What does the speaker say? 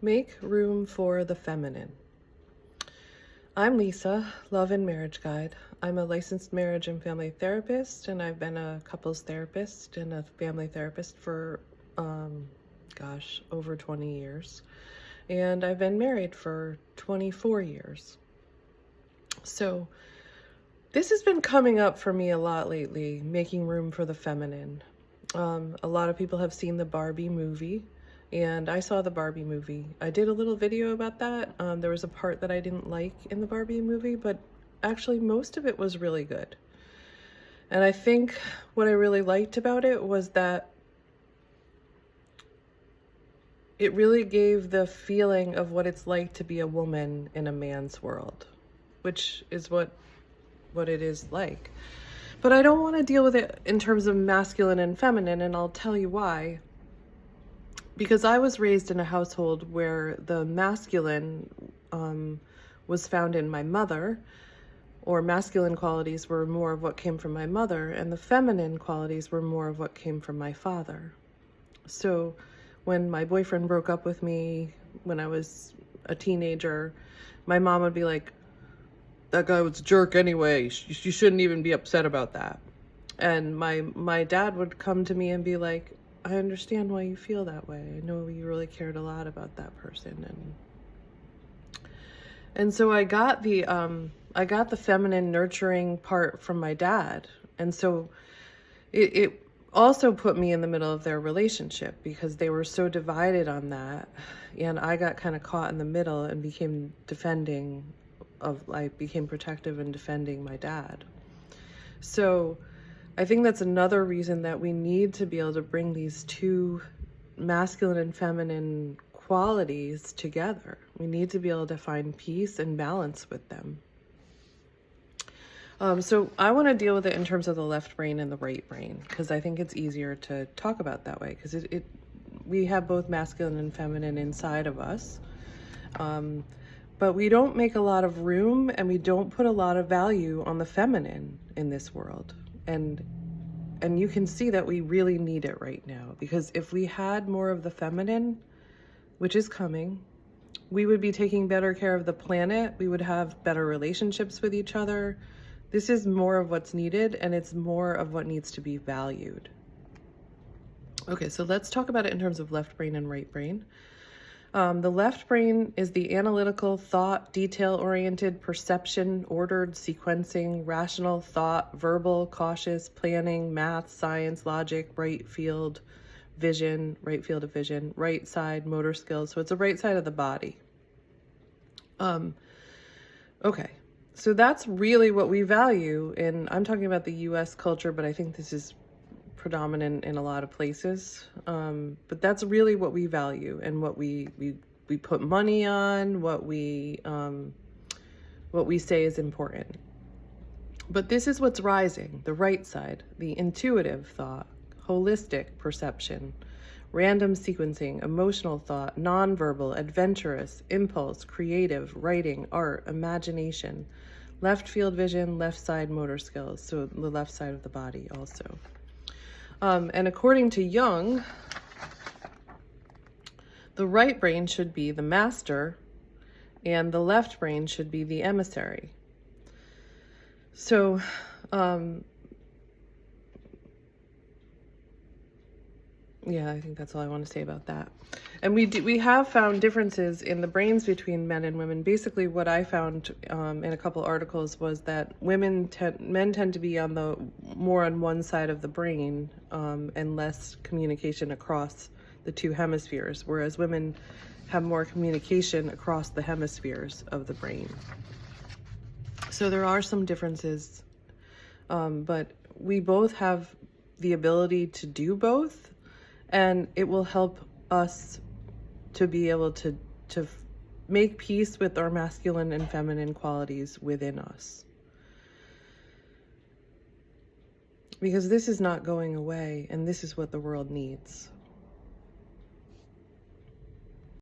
Make room for the feminine. I'm Lisa, Love and Marriage Guide. I'm a licensed marriage and family therapist, and I've been a couples therapist and a family therapist for, over 20 years. And I've been married for 24 years. So this has been coming up for me a lot lately, making room for the feminine. A lot of people have seen the Barbie movie, and I saw the Barbie movie. I did a little video about that. There was a part that I didn't like in the Barbie movie, but actually most of it was really good. And I think what I really liked about it was that it really gave the feeling of what it's like to be a woman in a man's world, which is what it is like. But I don't want to deal with it in terms of masculine and feminine, and I'll tell you why. Because I was raised in a household where the masculine was found in my mother, or masculine qualities were more of what came from my mother, and the feminine qualities were more of what came from my father. So when my boyfriend broke up with me when I was a teenager, my mom would be like, "That guy was a jerk anyway. You shouldn't even be upset about that." And my dad would come to me and be like, "I understand why you feel that way. I know you really cared a lot about that person." And so I got the feminine nurturing part from my dad. And so it also put me in the middle of their relationship because they were so divided on that. And I got kind of caught in the middle and became protective and defending my dad. So I think that's another reason that we need to be able to bring these two masculine and feminine qualities together. We need to be able to find peace and balance with them. So I want to deal with it in terms of the left brain and the right brain, because I think it's easier to talk about that way, because we have both masculine and feminine inside of us. But we don't make a lot of room, and we don't put a lot of value on the feminine in this world. And you can see that we really need it right now, because if we had more of the feminine, which is coming, we would be taking better care of the planet. We would have better relationships with each other. This is more of what's needed, and it's more of what needs to be valued. Okay, so let's talk about it in terms of left brain and right brain. The left brain is the analytical, thought, detail-oriented, perception, ordered, sequencing, rational thought, verbal, cautious, planning, math, science, logic, right field of vision, right side, motor skills. So it's the right side of the body. Okay, so that's really what we value. And I'm talking about the US culture, but I think this is predominant in a lot of places, but that's really what we value and what we put money on, what we say is important. But this is what's rising: the right side, the intuitive thought, holistic perception, random sequencing, emotional thought, nonverbal, adventurous, impulse, creative, writing, art, imagination, left field vision, left side motor skills, so the left side of the body also. And according to Jung, the right brain should be the master and the left brain should be the emissary. So, yeah, I think that's all I want to say about that. And we have found differences in the brains between men and women. Basically, what I found in a couple articles was that men tend to be more on one side of the brain, and less communication across the two hemispheres, whereas women have more communication across the hemispheres of the brain. So there are some differences, but we both have the ability to do both, and it will help us to be able to make peace with our masculine and feminine qualities within us. Because this is not going away, and this is what the world needs.